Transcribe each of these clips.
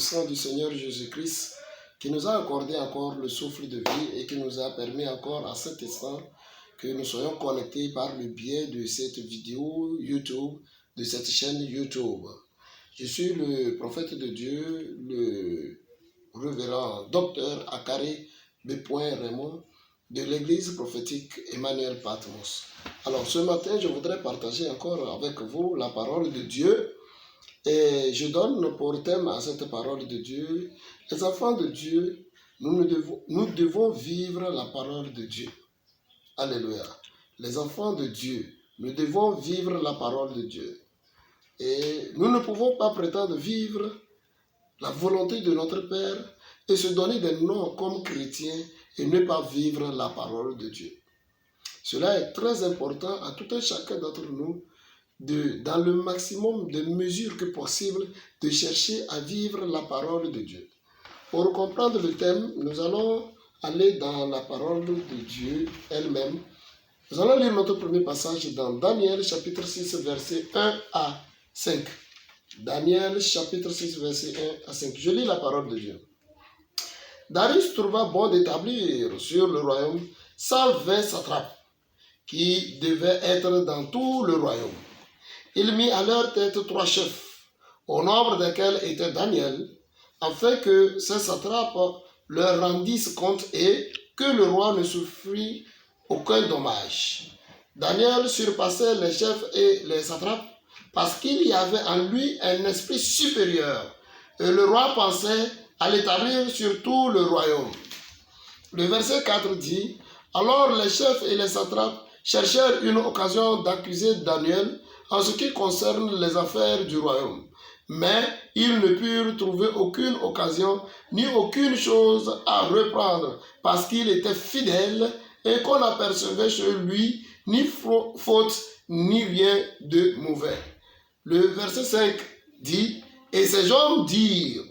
sang du Seigneur Jésus-Christ qui nous a accordé encore le souffle de vie et qui nous a permis encore à cet instant que nous soyons connectés par le biais de cette vidéo YouTube, de cette chaîne YouTube. Je suis le prophète de Dieu, le révérend docteur Akari B. Raymond de l'église prophétique Emmanuel Patmos. Alors ce matin, je voudrais partager encore avec vous la parole de Dieu et je donne pour thème à cette parole de Dieu, les enfants de Dieu, nous devons vivre la parole de Dieu. Alléluia. Les enfants de Dieu, nous devons vivre la parole de Dieu. Et nous ne pouvons pas prétendre vivre la volonté de notre Père et se donner des noms comme chrétiens et ne pas vivre la parole de Dieu. Cela est très important à tout un chacun d'entre nous, dans le maximum de mesures que possible, de chercher à vivre la parole de Dieu. Pour comprendre le thème, nous allons aller dans la parole de Dieu elle-même. Nous allons lire notre premier passage dans Daniel chapitre 6 verset 1 à 5. Daniel chapitre 6 verset 1 à 5. Je lis la parole de Dieu. Darius trouva bon d'établir sur le royaume 120 satrapes qui devaient être dans tout le royaume. Il mit à leur tête 3 chefs, au nombre desquels était Daniel, afin que ces satrapes leur rendissent compte et que le roi ne souffrit aucun dommage. Daniel surpassait les chefs et les satrapes parce qu'il y avait en lui un esprit supérieur et le roi pensait à l'établir sur tout le royaume. Le verset 4 dit, « Alors les chefs et les satrapes cherchèrent une occasion d'accuser Daniel en ce qui concerne les affaires du royaume. Mais ils ne purent trouver aucune occasion ni aucune chose à reprendre parce qu'il était fidèle et qu'on n'apercevait chez lui ni faute ni rien de mauvais. » Le verset 5 dit, « Et ces hommes dirent,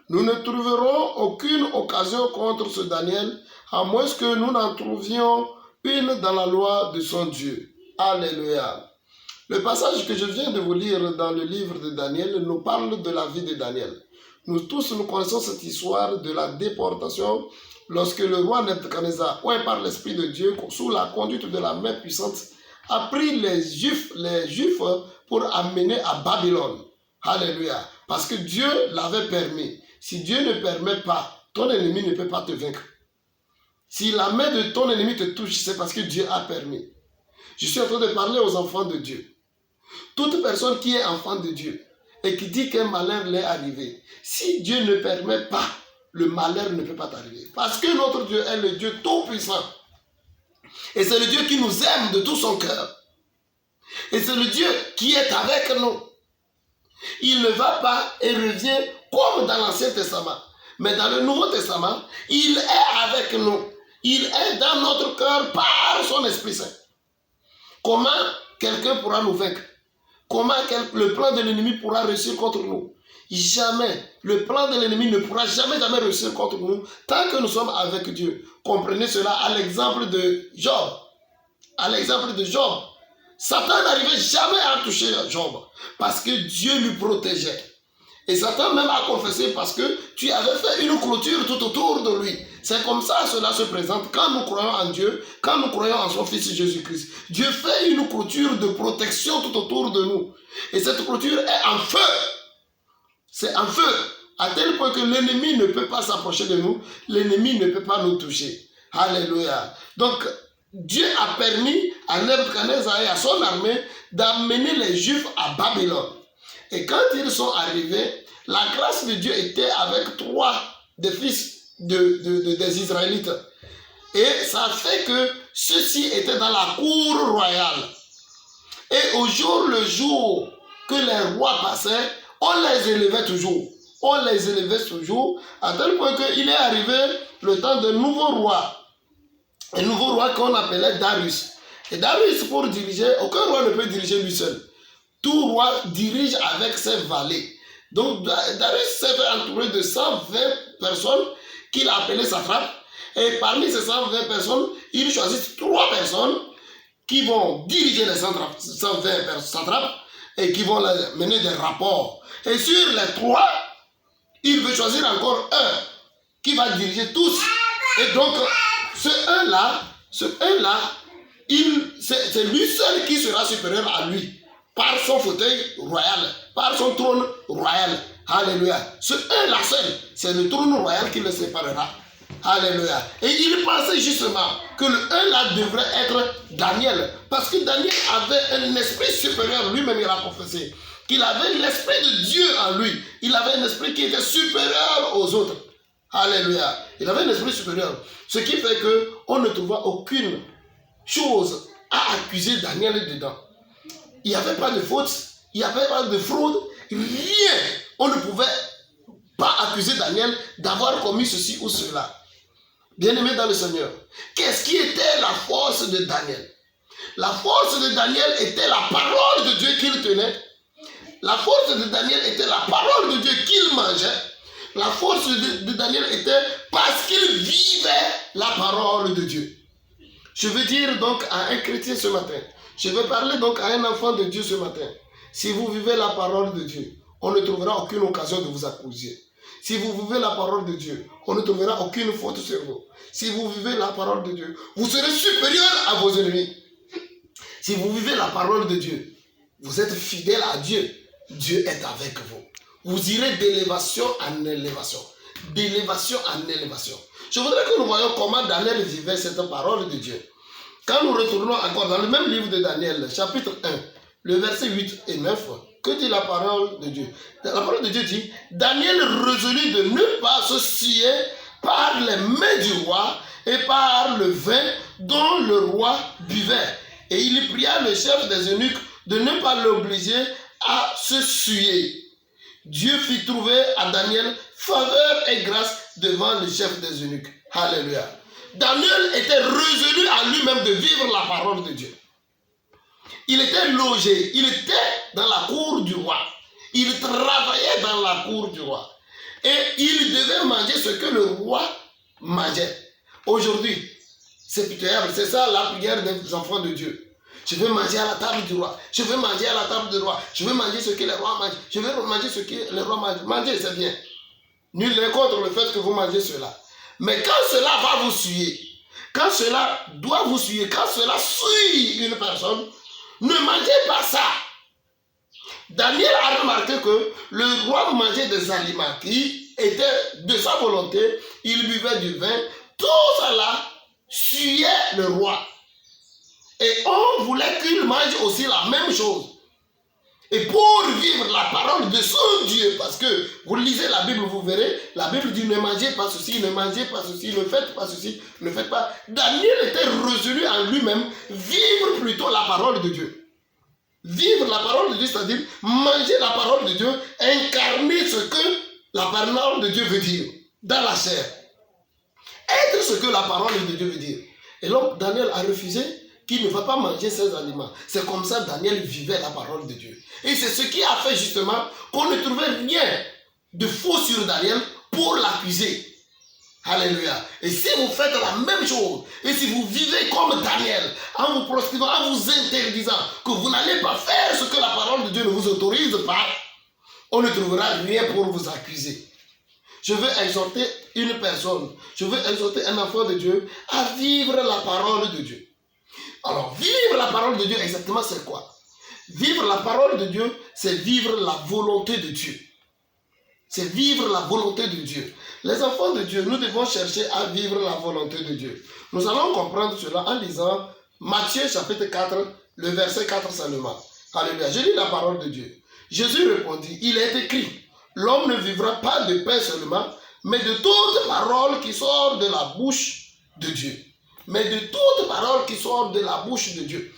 nous ne trouverons aucune occasion contre ce Daniel, à moins que nous n'en trouvions une dans la loi de son Dieu. » Alléluia. Le passage que je viens de vous lire dans le livre de Daniel nous parle de la vie de Daniel. Nous tous nous connaissons cette histoire de la déportation lorsque le roi Nebuchadnezzar, oué par l'Esprit de Dieu, sous la conduite de la main puissante, a pris les Juifs pour amener à Babylone. Alléluia. Parce que Dieu l'avait permis. Si Dieu ne permet pas, ton ennemi ne peut pas te vaincre. Si la main de ton ennemi te touche, c'est parce que Dieu a permis. Je suis en train de parler aux enfants de Dieu. Toute personne qui est enfant de Dieu et qui dit qu'un malheur l'est arrivé, si Dieu ne permet pas, le malheur ne peut pas t'arriver. Parce que notre Dieu est le Dieu tout-puissant. Et c'est le Dieu qui nous aime de tout son cœur. Et c'est le Dieu qui est avec nous. Il ne va pas et revient comme dans l'Ancien Testament. Mais dans le Nouveau Testament, il est avec nous. Il est dans notre cœur par son Esprit Saint. Comment quelqu'un pourra nous vaincre? Comment le plan de l'ennemi pourra réussir contre nous? Jamais. Le plan de l'ennemi ne pourra jamais réussir contre nous tant que nous sommes avec Dieu. Comprenez cela à l'exemple de Job. À l'exemple de Job. Satan n'arrivait jamais à toucher Job parce que Dieu lui protégeait. Et Satan même a confessé parce que tu avais fait une clôture tout autour de lui. C'est comme ça cela se présente quand nous croyons en Dieu, quand nous croyons en son Fils Jésus-Christ. Dieu fait une clôture de protection tout autour de nous. Et cette clôture est en feu. C'est en feu. À tel point que l'ennemi ne peut pas s'approcher de nous. L'ennemi ne peut pas nous toucher. Alléluia. Donc, Dieu a permis à Nebuchadnezzar et à son armée d'amener les Juifs à Babylone. Et quand ils sont arrivés, la grâce de Dieu était avec 3 des fils des Israélites. Et ça fait que ceux-ci étaient dans la cour royale. Et au jour le jour que les rois passaient, on les élevait toujours. On les élevait toujours, à tel point qu'il est arrivé le temps d'un nouveau roi. Un nouveau roi qu'on appelait Darius. Et Darius, pour diriger, aucun roi ne peut diriger lui seul. Tout roi dirige avec ses valets. Donc Darius s'est fait entourer de 120 personnes qu'il a appelées satrapes. Et parmi ces 120 personnes, il choisit 3 personnes qui vont diriger les 120 satrapes et qui vont mener des rapports. Et sur les 3, il veut choisir encore un qui va diriger tous. Et donc, ce un-là, c'est lui seul qui sera supérieur à lui, par son fauteuil royal, par son trône royal. Alléluia. Ce un-là seul, c'est le trône royal qui le séparera. Alléluia. Et il pensait justement que le un-là devrait être Daniel, parce que Daniel avait un esprit supérieur, lui-même il a confessé, qu'il avait l'esprit de Dieu en lui. Il avait un esprit qui était supérieur aux autres. Alléluia. Il avait un esprit supérieur. Ce qui fait qu'on ne trouva aucune chose à accuser Daniel dedans. Il n'y avait pas de faute, il n'y avait pas de fraude, rien. On ne pouvait pas accuser Daniel d'avoir commis ceci ou cela. Bien-aimé dans le Seigneur, qu'est-ce qui était la force de Daniel? La force de Daniel était la parole de Dieu qu'il tenait. La force de Daniel était la parole de Dieu qu'il mangeait. La force de Daniel était parce qu'il vivait la parole de Dieu. Je veux dire donc à un chrétien ce matin, je veux parler donc à un enfant de Dieu ce matin. Si vous vivez la parole de Dieu, on ne trouvera aucune occasion de vous accuser. Si vous vivez la parole de Dieu, on ne trouvera aucune faute sur vous. Si vous vivez la parole de Dieu, vous serez supérieur à vos ennemis. Si vous vivez la parole de Dieu, vous êtes fidèle à Dieu. Dieu est avec vous. Vous irez d'élévation en élévation. D'élévation en élévation. Je voudrais que nous voyions comment Daniel vivait cette parole de Dieu. Quand nous retournons encore dans le même livre de Daniel, chapitre 1, le verset 8 et 9, que dit la parole de Dieu? La parole de Dieu dit, Daniel résolut de ne pas se scier par les mains du roi et par le vin dont le roi buvait. Et il pria le chef des eunuques de ne pas l'obliger à se souiller. Dieu fit trouver à Daniel faveur et grâce devant le chef des eunuques. Alléluia. Daniel était résolu à lui-même de vivre la parole de Dieu. Il était logé, il était dans la cour du roi. Il travaillait dans la cour du roi. Et il devait manger ce que le roi mangeait. Aujourd'hui, c'est pitoyable, c'est ça la prière des enfants de Dieu. Je veux manger à la table du roi. Je veux manger à la table du roi. Je veux manger ce que les rois mangent. Je veux manger ce que les rois mangent. Manger, c'est bien. Nul n'est contre le fait que vous mangez cela. Mais quand cela va vous suyer, quand cela doit vous suyer, quand cela suit une personne, ne mangez pas ça. Daniel a remarqué que le roi mangeait des aliments qui étaient de sa volonté. Il buvait du vin. Tout cela suyait le roi. Et on voulait qu'il mange aussi la même chose. Et pour vivre la parole de son Dieu, parce que vous lisez la Bible, vous verrez, la Bible dit ne mangez pas ceci, ne mangez pas ceci, ne faites pas ceci, ne faites pas. Daniel était résolu en lui-même, vivre plutôt la parole de Dieu. Vivre la parole de Dieu, c'est-à-dire manger la parole de Dieu, incarner ce que la parole de Dieu veut dire dans la chair. Être ce que la parole de Dieu veut dire. Et donc Daniel a refusé qu'il ne va pas manger ces aliments. C'est comme ça que Daniel vivait la parole de Dieu. Et c'est ce qui a fait justement qu'on ne trouvait rien de faux sur Daniel pour l'accuser. Alléluia. Et si vous faites la même chose, et si vous vivez comme Daniel, en vous proscrivant, en vous interdisant que vous n'allez pas faire ce que la parole de Dieu ne vous autorise pas, on ne trouvera rien pour vous accuser. Je veux exhorter une personne, je veux exhorter un enfant de Dieu à vivre la parole de Dieu. Alors, vivre la parole de Dieu, exactement, c'est quoi? Vivre la parole de Dieu, c'est vivre la volonté de Dieu. C'est vivre la volonté de Dieu. Les enfants de Dieu, nous devons chercher à vivre la volonté de Dieu. Nous allons comprendre cela en lisant Matthieu chapitre 4, le verset 4 seulement. Alléluia. Je lis la parole de Dieu. Jésus répondit, il est écrit, l'homme ne vivra pas de pain seulement, mais de toute parole qui sort de la bouche de Dieu. Mais de toute parole qui sort de la bouche de Dieu.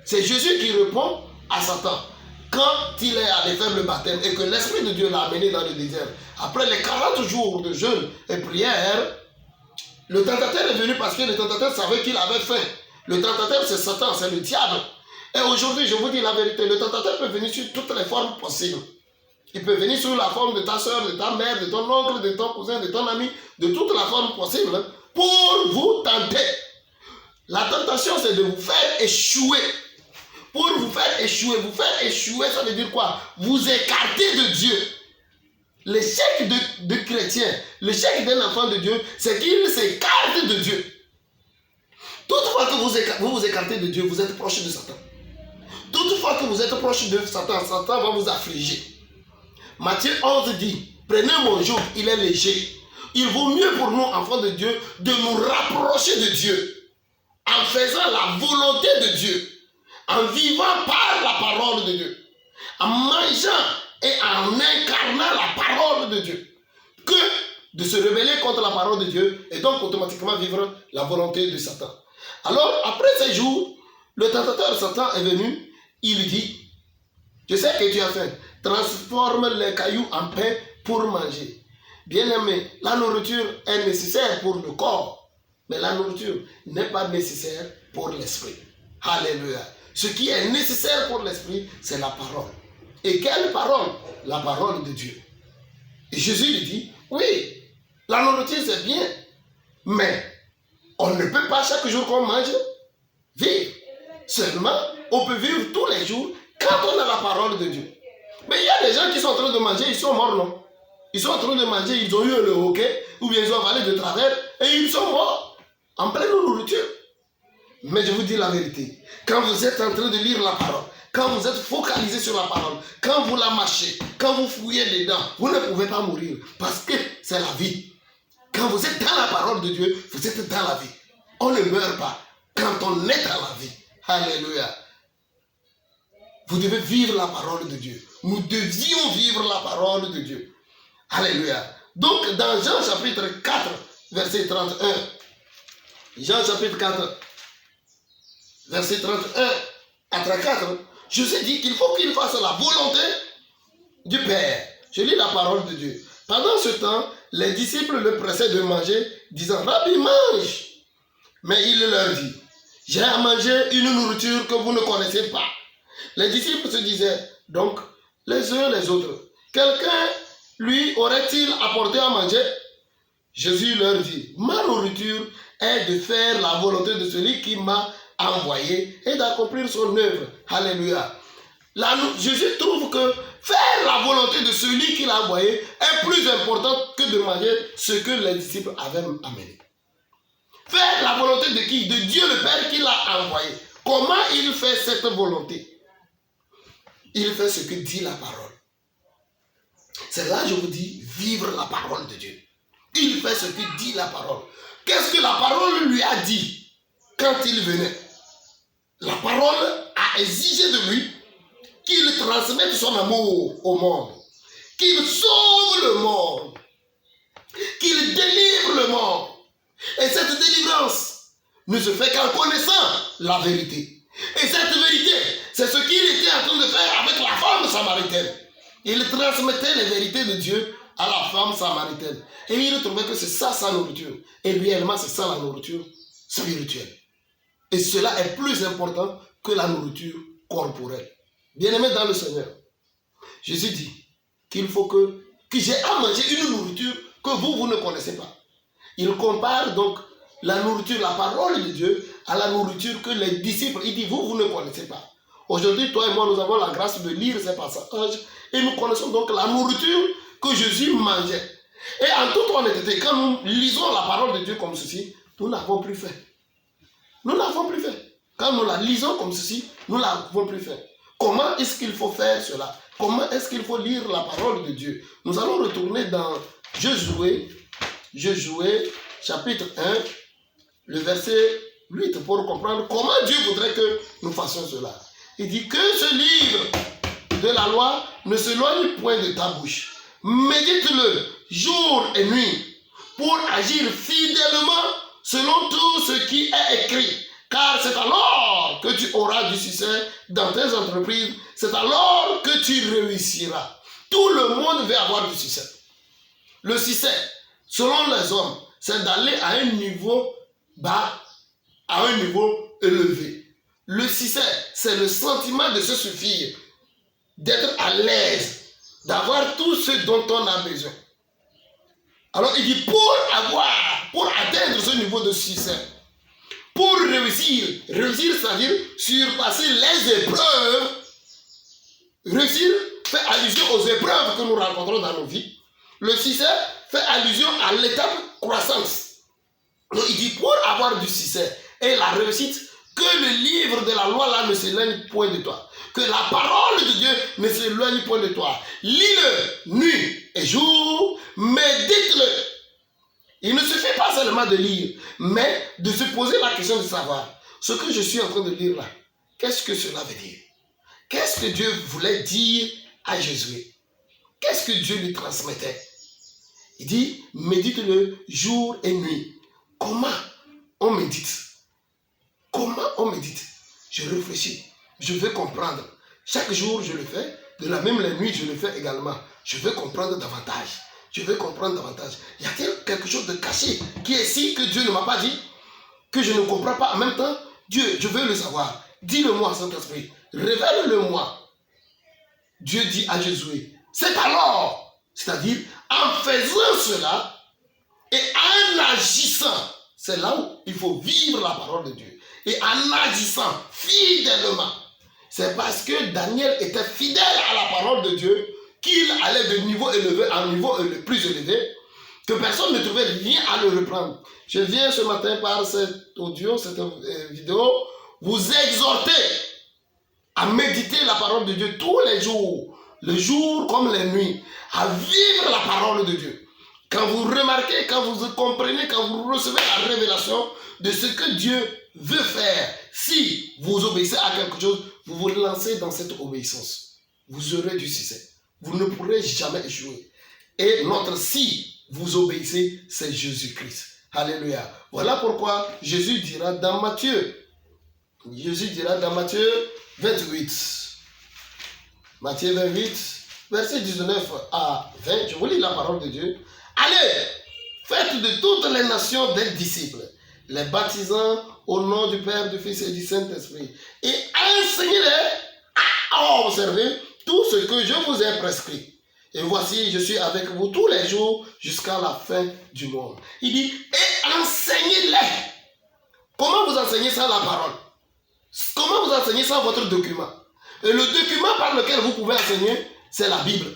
C'est Jésus qui répond à Satan. Quand il est allé faire le baptême et que l'Esprit de Dieu l'a amené dans le désert, après les 40 jours de jeûne et prière, le tentateur est venu parce que le tentateur savait qu'il avait faim. Le tentateur, c'est Satan, c'est le diable. Et aujourd'hui, je vous dis la vérité, le tentateur peut venir sur toutes les formes possibles. Il peut venir sous la forme de ta soeur, de ta mère, de ton oncle, de ton cousin, de ton ami, de toute la forme possible, pour vous tenter. La tentation, c'est de vous faire échouer. Pour vous faire échouer, ça veut dire quoi? Vous écarter de Dieu. L'échec de chrétien, l'échec d'un enfant de Dieu, c'est qu'il s'écarte de Dieu. Toutefois que vous vous écartez de Dieu, vous êtes proche de Satan. Toutefois que vous êtes proche de Satan, Satan va vous affliger. Matthieu 11 dit, prenez mon joug, il est léger. Il vaut mieux pour nous, enfants de Dieu, de nous rapprocher de Dieu, en faisant la volonté de Dieu, en vivant par la parole de Dieu, en mangeant et en incarnant la parole de Dieu, que de se rebeller contre la parole de Dieu et donc automatiquement vivre la volonté de Satan. Alors, après ces jours, le tentateur Satan est venu, il lui dit, je sais que tu as faim, transforme les cailloux en pain pour manger. Bien-aimé, la nourriture est nécessaire pour le corps, mais la nourriture n'est pas nécessaire pour l'esprit. Alléluia. Ce qui est nécessaire pour l'esprit, c'est la parole. Et quelle parole? La parole de Dieu. Et Jésus lui dit, oui, la nourriture c'est bien, mais on ne peut pas chaque jour qu'on mange vivre. Seulement, on peut vivre tous les jours quand on a la parole de Dieu. Mais il y a des gens qui sont en train de manger, ils sont morts, non? Ils sont en train de manger, ils ont eu le hoquet, ou bien ils ont avalé de travers, et ils sont morts, en pleine nourriture. Mais je vous dis la vérité, quand vous êtes en train de lire la parole, quand vous êtes focalisé sur la parole, quand vous la mâchez, quand vous fouillez dedans, vous ne pouvez pas mourir, parce que c'est la vie. Quand vous êtes dans la parole de Dieu, vous êtes dans la vie. On ne meurt pas quand on est dans la vie. Alléluia. Vous devez vivre la parole de Dieu. Nous devions vivre la parole de Dieu. Alléluia. Donc, dans Jean chapitre 4, verset 31, Jean chapitre 4, verset 31 à 34, Jésus dit qu'il faut qu'il fasse la volonté du Père. Je lis la parole de Dieu. Pendant ce temps, les disciples le pressaient de manger, disant, Rabbi, mange. Mais il leur dit, j'ai à manger une nourriture que vous ne connaissez pas. Les disciples se disaient, donc, les uns les autres, quelqu'un lui aurait-il apporté à manger? Jésus leur dit, ma nourriture est de faire la volonté de celui qui m'a envoyé et d'accomplir son œuvre. Alléluia. Jésus trouve que faire la volonté de celui qui l'a envoyé est plus important que de manger ce que les disciples avaient amené. Faire la volonté de qui? De Dieu le Père qui l'a envoyé. Comment il fait cette volonté? Il fait ce que dit la parole. C'est là, je vous dis, vivre la parole de Dieu. Il fait ce que dit la parole. Qu'est-ce que la parole lui a dit quand il venait? La parole a exigé de lui qu'il transmette son amour au monde, qu'il sauve le monde, qu'il délivre le monde. Et cette délivrance ne se fait qu'en connaissant la vérité. Et cette vérité, c'est ce qu'il était en train de faire avec la femme samaritaine. Il transmettait les vérités de Dieu à la femme samaritaine. Et il trouvait que c'est ça sa nourriture. Et réellement, c'est ça la nourriture spirituelle. Et cela est plus important que la nourriture corporelle. Bien-aimés dans le Seigneur, Jésus dit qu'il faut que j'ai à manger une nourriture que vous ne connaissez pas. Il compare donc la nourriture, la parole de Dieu, à la nourriture que les disciples, il dit, vous ne connaissez pas. Aujourd'hui, toi et moi, nous avons la grâce de lire ces passages et nous connaissons donc la nourriture que Jésus mangeait. Et en toute honnêteté, quand nous lisons la parole de Dieu comme ceci, nous n'avons plus fait. Nous n'avons plus fait. Quand nous la lisons comme ceci, nous n'avons plus fait. Comment est-ce qu'il faut faire cela? Comment est-ce qu'il faut lire la parole de Dieu? Nous allons retourner dans Josué, chapitre 1, le verset 8, pour comprendre comment Dieu voudrait que nous fassions cela. Il dit que ce livre de la loi ne s'éloigne point de ta bouche. Médite-le jour et nuit pour agir fidèlement selon tout ce qui est écrit. Car c'est alors que tu auras du succès dans tes entreprises. C'est alors que tu réussiras. Tout le monde veut avoir du succès. Le succès, selon les hommes, c'est d'aller à un niveau bas, à un niveau élevé. Le succès, c'est le sentiment de se suffire, d'être à l'aise, d'avoir tout ce dont on a besoin. Alors il dit, pour atteindre ce niveau de succès, pour réussir, c'est-à-dire surpasser les épreuves, réussir fait allusion aux épreuves que nous rencontrons dans nos vies. Le succès fait allusion à l'étape croissance. Donc il dit pour avoir du succès et la réussite, que le livre de la loi là ne s'éloigne point de toi. Que la parole de Dieu ne s'éloigne point de toi. Lis-le nuit et jour, médite-le. Il ne suffit pas seulement de lire, mais de se poser la question de savoir ce que je suis en train de lire là. Qu'est-ce que cela veut dire? Qu'est-ce que Dieu voulait dire à Josué? Qu'est-ce que Dieu lui transmettait? Il dit, médite-le jour et nuit. Comment on médite? Comment on médite? Je réfléchis, je veux comprendre. Chaque jour, je le fais. De la même la nuit, je le fais également. Je veux comprendre davantage. Je veux comprendre davantage. Y a-t-il quelque chose de caché qui est ici que Dieu ne m'a pas dit, que je ne comprends pas en même temps? Dieu, je veux le savoir. Dis-le-moi, Saint-Esprit. Révèle-le-moi. Dieu dit à Josué, c'est alors, c'est-à-dire en faisant cela et en agissant, c'est là où il faut vivre la parole de Dieu. Et en agissant fidèlement, c'est parce que Daniel était fidèle à la parole de Dieu qu'il allait de niveau élevé en niveau le plus élevé, que personne ne trouvait rien à le reprendre. Je viens ce matin par cet audio, cette vidéo, vous exhorter à méditer la parole de Dieu tous les jours, le jour comme les nuits, à vivre la parole de Dieu. Quand vous remarquez, quand vous comprenez, quand vous recevez la révélation de ce que Dieu veut faire, si vous obéissez à quelque chose, vous vous lancez dans cette obéissance. Vous aurez du succès. Vous ne pourrez jamais échouer. Et notre si vous obéissez, c'est Jésus-Christ. Alléluia. Voilà pourquoi Jésus dira dans Matthieu 28. Matthieu 28, verset 19 à 20. Je vous lis la parole de Dieu. Allez, faites de toutes les nations des disciples, les baptisant au nom du Père, du Fils et du Saint-Esprit, et enseignez-les à observer tout ce que je vous ai prescrit. Et voici, je suis avec vous tous les jours jusqu'à la fin du monde. Il dit, et enseignez-les. Comment vous enseignez ça, la parole? Comment vous enseignez ça, votre document? Et le document par lequel vous pouvez enseigner, c'est la Bible.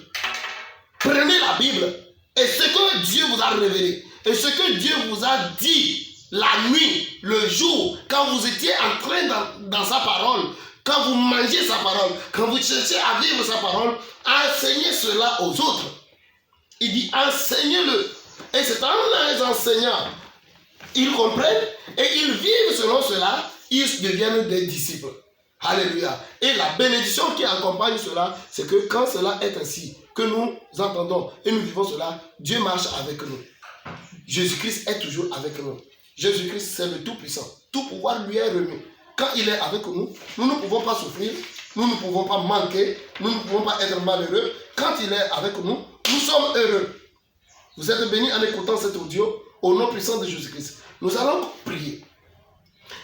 Prenez la Bible et ce que Dieu vous a révélé, et ce que Dieu vous a dit la nuit, le jour, quand vous étiez en train dans sa parole, quand vous mangez sa parole, quand vous cherchez à vivre sa parole, enseignez cela aux autres. Il dit enseignez-le. Et c'est en les enseignant, ils comprennent et ils vivent selon cela, ils deviennent des disciples. Alléluia. Et la bénédiction qui accompagne cela, c'est que quand cela est ainsi, que nous entendons et nous vivons cela, Dieu marche avec nous. Jésus-Christ est toujours avec nous. Jésus-Christ, c'est le Tout-Puissant. Tout pouvoir lui est remis. Quand il est avec nous, nous ne pouvons pas souffrir, nous ne pouvons pas manquer, nous ne pouvons pas être malheureux. Quand il est avec nous, nous sommes heureux. Vous êtes bénis en écoutant cet audio au nom puissant de Jésus-Christ. Nous allons prier.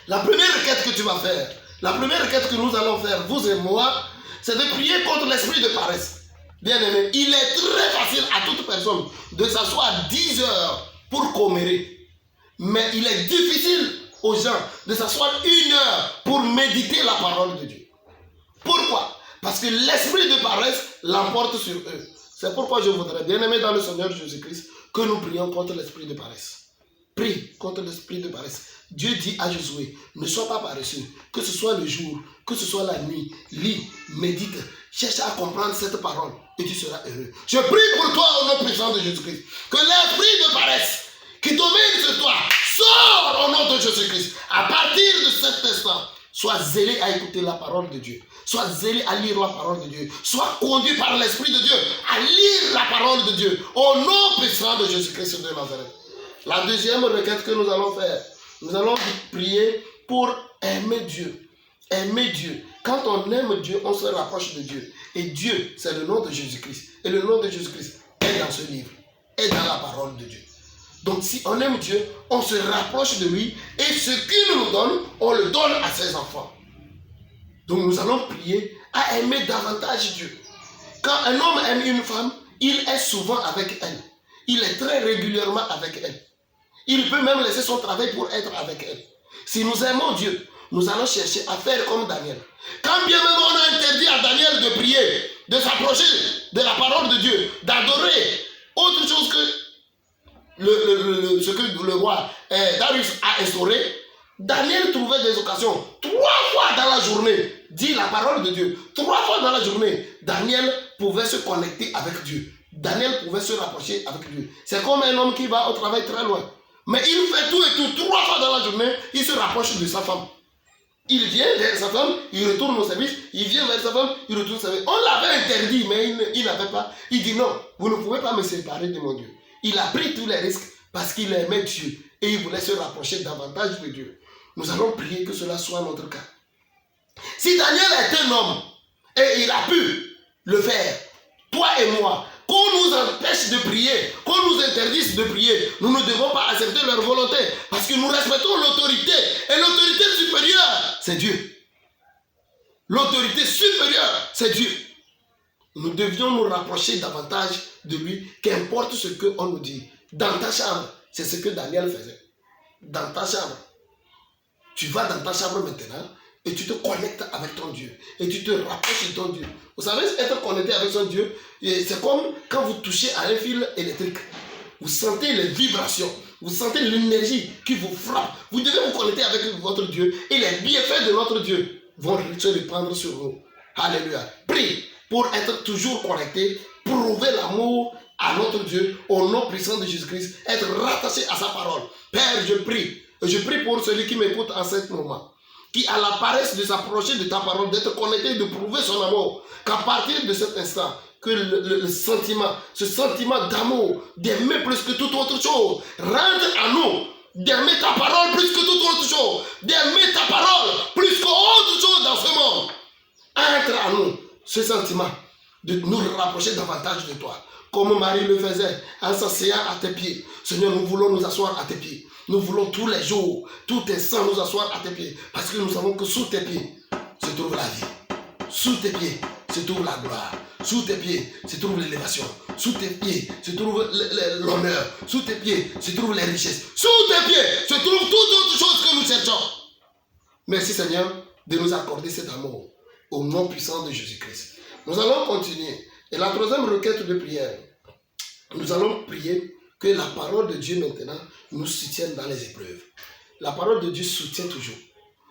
La première requête que tu vas faire, la première requête que nous allons faire, vous et moi, c'est de prier contre l'esprit de paresse. Bien aimé, il est très facile à toute personne de s'asseoir 10 heures pour commérer. Mais il est difficile aux gens de s'asseoir 1 heure pour méditer la parole de Dieu. Pourquoi? Parce que l'esprit de paresse l'emporte sur eux. C'est pourquoi je voudrais, bien aimé dans le Seigneur Jésus-Christ, que nous prions contre l'esprit de paresse. Prie contre l'esprit de paresse. Dieu dit à Josué, ne sois pas paresseux, que ce soit le jour, que ce soit la nuit, lis, médite, cherche à comprendre cette parole et tu seras heureux. Je prie pour toi au nom puissant de Jésus-Christ, que l'esprit de paresse qui domine sur toi sort au nom de Jésus-Christ. À partir de cet instant, sois zélé à écouter la parole de Dieu, sois zélé à lire la parole de Dieu, sois conduit par l'esprit de Dieu à lire la parole de Dieu au nom puissant de Jésus-Christ de Nazareth. La deuxième requête que nous allons faire, nous allons prier pour aimer Dieu. Aimer Dieu. Quand on aime Dieu, on se rapproche de Dieu. Et Dieu, c'est le nom de Jésus-Christ. Et le nom de Jésus-Christ est dans ce livre, est dans la parole de Dieu. Donc si on aime Dieu, on se rapproche de lui. Et ce qu'il nous donne, on le donne à ses enfants. Donc nous allons prier à aimer davantage Dieu. Quand un homme aime une femme, il est souvent avec elle. Il est très régulièrement avec elle. Il peut même laisser son travail pour être avec elle. Si nous aimons Dieu, nous allons chercher à faire comme Daniel. Quand bien même on a interdit à Daniel de prier, de s'approcher de la parole de Dieu, d'adorer autre chose que ce que le roi Darius a instauré, Daniel trouvait des occasions. 3 fois dans la journée, dit la parole de Dieu, 3 fois dans la journée, Daniel pouvait se connecter avec Dieu. Daniel pouvait se rapprocher avec Dieu. C'est comme un homme qui va au travail très loin. Mais il fait tout et tout. 3 fois dans la journée, il se rapproche de sa femme. Il vient vers sa femme, il retourne au service, il vient vers sa femme, il retourne au service. On l'avait interdit, mais il n'avait pas. Il dit non, vous ne pouvez pas me séparer de mon Dieu. Il a pris tous les risques parce qu'il aimait Dieu et il voulait se rapprocher davantage de Dieu. Nous allons prier que cela soit notre cas. Si Daniel est un homme et il a pu le faire, toi et moi, qu'on nous empêche de prier, qu'on nous interdise de prier, nous ne devons pas accepter leur volonté parce que nous respectons l'autorité et l'autorité supérieure, c'est Dieu. L'autorité supérieure, c'est Dieu. Nous devions nous rapprocher davantage de lui, qu'importe ce qu'on nous dit. Dans ta chambre, c'est ce que Daniel faisait. Dans ta chambre. Tu vas dans ta chambre maintenant et tu te connectes avec ton Dieu. Et tu te rapproches de ton Dieu. Vous savez, être connecté avec son Dieu, c'est comme quand vous touchez à un fil électrique. Vous sentez les vibrations. Vous sentez l'énergie qui vous frappe. Vous devez vous connecter avec votre Dieu. Et les bienfaits de notre Dieu vont se répandre sur vous. Alléluia. Prie pour être toujours connecté, prouver l'amour à notre Dieu, au nom puissant de Jésus-Christ, être rattaché à sa parole. Père, je prie. Je prie pour celui qui m'écoute en ce moment, qui a la paresse de s'approcher de ta parole, d'être connecté, de prouver son amour, qu'à partir de cet instant, que le sentiment, ce sentiment d'amour, d'aimer plus que toute autre chose, rentre à nous, d'aimer ta parole plus que toute autre chose, d'aimer ta parole plus qu'autre chose dans ce monde. Entre à nous ce sentiment de nous rapprocher davantage de toi, comme Marie le faisait en s'asseyant à tes pieds. Seigneur, nous voulons nous asseoir à tes pieds. Nous voulons tous les jours, tout instant nous asseoir à tes pieds. Parce que nous savons que sous tes pieds se trouve la vie. Sous tes pieds se trouve la gloire. Sous tes pieds se trouve l'élévation. Sous tes pieds se trouve l'honneur. Sous tes pieds se trouvent les richesses. Sous tes pieds se trouve toute autre chose que nous cherchons. Merci Seigneur de nous accorder cet amour. Au nom puissant de Jésus-Christ. Nous allons continuer. Et la troisième requête de prière. Nous allons prier que la parole de Dieu maintenant nous soutienne dans les épreuves. La parole de Dieu soutient toujours.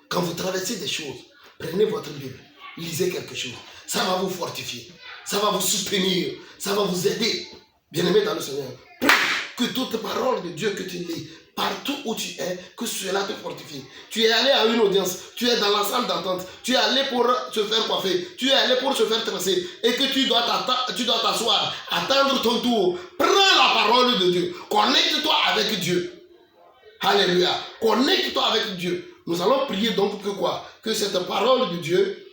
Quand vous traversez des choses, prenez votre Bible, lisez quelque chose. Ça va vous fortifier, ça va vous soutenir, ça va vous aider. Bien-aimé dans le Seigneur, prie que toute parole de Dieu que tu lis, partout où tu es, que cela te fortifie. Tu es allé à une audience, tu es dans la salle d'entente, tu es allé pour se faire coiffer, tu es allé pour se faire tresser et que tu dois t'asseoir, attendre ton tour. Prends la parole de Dieu, connecte-toi avec Dieu. Alléluia, connecte-toi avec Dieu. Nous allons prier donc que quoi? Que cette parole de Dieu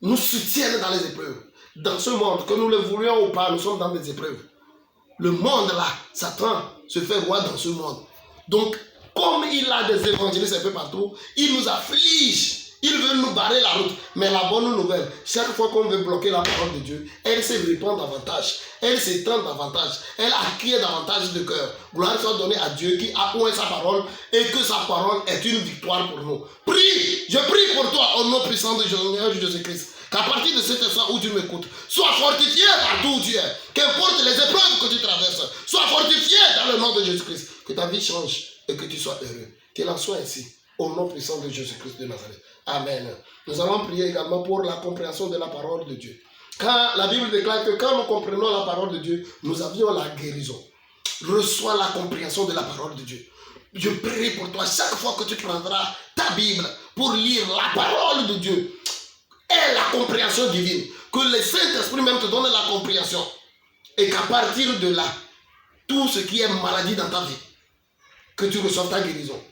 nous soutienne dans les épreuves. Dans ce monde, que nous le voulions ou pas, nous sommes dans des épreuves. Le monde là, Satan se fait roi dans ce monde. Donc, comme il a des évangélistes un peu partout, il nous afflige. Il veut nous barrer la route. Mais la bonne nouvelle, chaque fois qu'on veut bloquer la parole de Dieu, elle se répand davantage. Elle s'étend davantage. Elle acquiert davantage de cœur. Gloire soit donnée à Dieu qui a oint sa parole et que sa parole est une victoire pour nous. Prie. Je prie pour toi au nom puissant de Jésus-Christ. Qu'à partir de cet instant où tu m'écoutes, sois fortifié partout où tu es. Qu'importe les épreuves que tu traverses, sois fortifié dans le nom de Jésus-Christ. Que ta vie change et que tu sois heureux. Qu'il en soit ainsi. Au nom puissant de Jésus-Christ de Nazareth. Amen. Nous allons prier également pour la compréhension de la parole de Dieu. Quand la Bible déclare que quand nous comprenons la parole de Dieu, nous avions la guérison. Reçois la compréhension de la parole de Dieu. Je prie pour toi chaque fois que tu prendras ta Bible pour lire la parole de Dieu. Et la compréhension divine. Que le Saint-Esprit même te donne la compréhension. Et qu'à partir de là, tout ce qui est maladie dans ta vie, que tu reçoives ta guérison.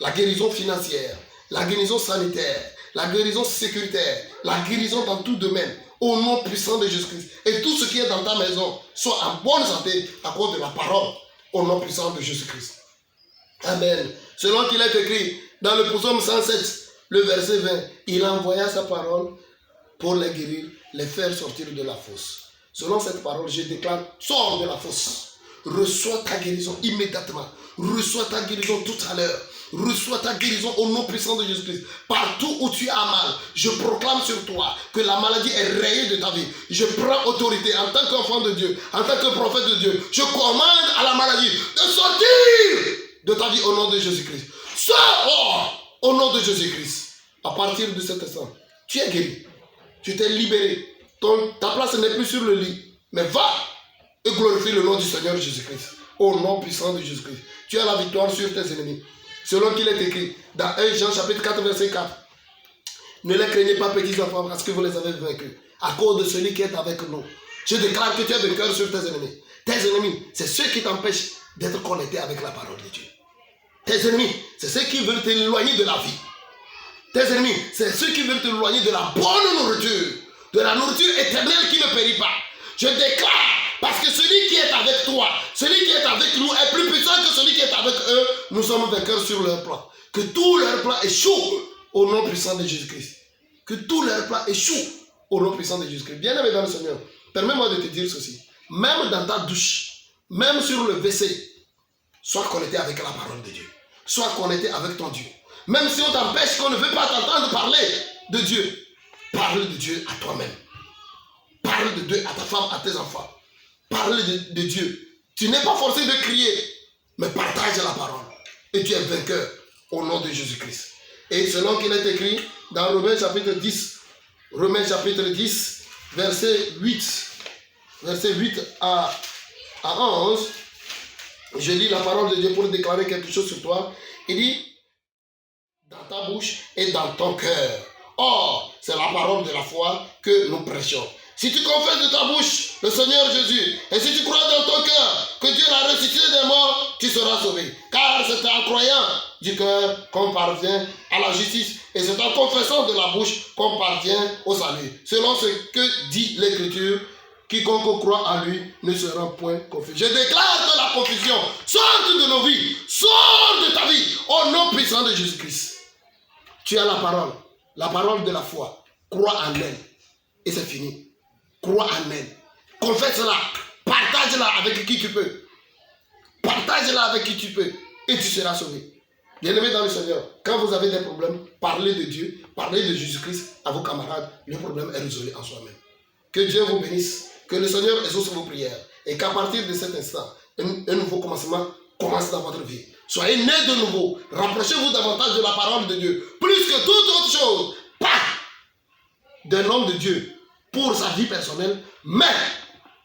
La guérison financière, la guérison sanitaire, la guérison sécuritaire, la guérison dans tout domaine, au nom puissant de Jésus-Christ. Et tout ce qui est dans ta maison soit en bonne santé à cause de la parole, au nom puissant de Jésus-Christ. Amen. Selon qu'il est écrit dans le psaume 107, le verset 20, il envoya sa parole pour les guérir, les faire sortir de la fosse. Selon cette parole, je déclare, sors de la fosse. reçois ta guérison immédiatement. Reçois ta guérison tout à l'heure. Reçois ta guérison au nom puissant de Jésus-Christ. Partout où tu as mal, je proclame sur toi que la maladie est rayée de ta vie. Je prends autorité en tant qu'enfant de Dieu, en tant que prophète de Dieu. Je commande à la maladie de sortir de ta vie au nom de Jésus-Christ. Sors au nom de Jésus-Christ. À partir de cet instant, tu es guéri. Tu t'es libéré. Ta place n'est plus sur le lit. Mais va et glorifie le nom du Seigneur Jésus-Christ. Au nom puissant de Jésus-Christ. Tu as la victoire sur tes ennemis. Selon qu'il est écrit dans 1 Jean chapitre 4 verset 4. Ne les craignez pas, petits enfants, parce que vous les avez vaincus. À cause de celui qui est avec nous. Je déclare que tu es vainqueur sur tes ennemis. Tes ennemis, c'est ceux qui t'empêchent d'être connecté avec la parole de Dieu. Tes ennemis, c'est ceux qui veulent t'éloigner de la vie. Tes ennemis, c'est ceux qui veulent t'éloigner de la bonne nourriture. De la nourriture éternelle qui ne périt pas. Je déclare, parce que celui qui est avec toi, celui qui est avec nous est plus puissant que celui qui est avec eux. Nous sommes vainqueurs sur leur plan. Que tout leur plan échoue au nom puissant de Jésus-Christ. Que tout leur plan échoue au nom puissant de Jésus-Christ. Bien-aimé dans le Seigneur, permets-moi de te dire ceci. Même dans ta douche, même sur le WC, sois connecté avec la parole de Dieu. Sois connecté avec ton Dieu. Même si on t'empêche, qu'on ne veut pas t'entendre parler de Dieu, parle de Dieu à toi-même. Parle de Dieu à ta femme, à tes enfants. Parle de Dieu. Tu n'es pas forcé de crier, mais partage la parole. Et tu es vainqueur au nom de Jésus-Christ. Et selon qu'il est écrit dans Romains chapitre 10, verset 8 à 11, je lis la parole de Dieu pour déclarer quelque chose sur toi. Il dit, dans ta bouche et dans ton cœur. Or, c'est la parole de la foi que nous prêchons. Si tu confesses de ta bouche le Seigneur Jésus, et si tu crois dans ton cœur que Dieu l'a ressuscité des morts, tu seras sauvé. Car c'est en croyant du cœur qu'on parvient à la justice, et c'est en confessant de la bouche qu'on parvient au salut. Selon ce que dit l'Écriture, quiconque croit en lui ne sera point confus. Je déclare que la confusion sorte de nos vies, sort de ta vie, au nom puissant de Jésus-Christ. Tu as la parole de la foi. Crois en elle, et c'est fini. Crois en elle. Confesse-la. Partage-la avec qui tu peux. Partage-la avec qui tu peux. Et tu seras sauvé. Bien-aimés dans le Seigneur, quand vous avez des problèmes, parlez de Dieu, parlez de Jésus-Christ à vos camarades. Le problème est résolu en soi-même. Que Dieu vous bénisse. Que le Seigneur exauce vos prières. Et qu'à partir de cet instant, un nouveau commencement commence dans votre vie. Soyez nés de nouveau. Rapprochez-vous davantage de la parole de Dieu. Plus que toute autre chose. Pas d'un homme de Dieu pour sa vie personnelle, mais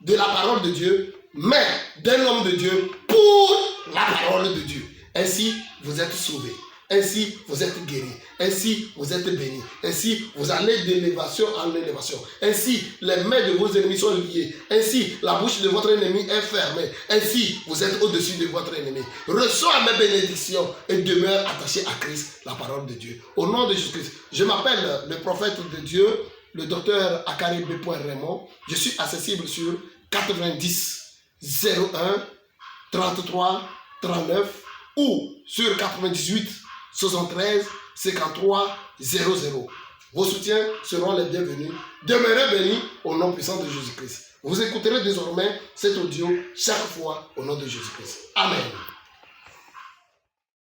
de la parole de Dieu, mais d'un homme de Dieu pour la parole de Dieu. Ainsi, vous êtes sauvés. Ainsi, vous êtes guéris. Ainsi, vous êtes bénis. Ainsi, vous allez d'élévation en élévation. Ainsi, les mains de vos ennemis sont liées. Ainsi, la bouche de votre ennemi est fermée. Ainsi, vous êtes au-dessus de votre ennemi. Reçois mes bénédictions et demeure attaché à Christ, la parole de Dieu. Au nom de Jésus-Christ, je m'appelle le prophète de Dieu, le docteur Akari B. Raymond. Je suis accessible sur 90 01 33 39 ou sur 98 73 53 00. Vos soutiens seront les bienvenus. Demeurez bénis au nom puissant de Jésus-Christ. Vous écouterez désormais cet audio chaque fois au nom de Jésus-Christ. Amen.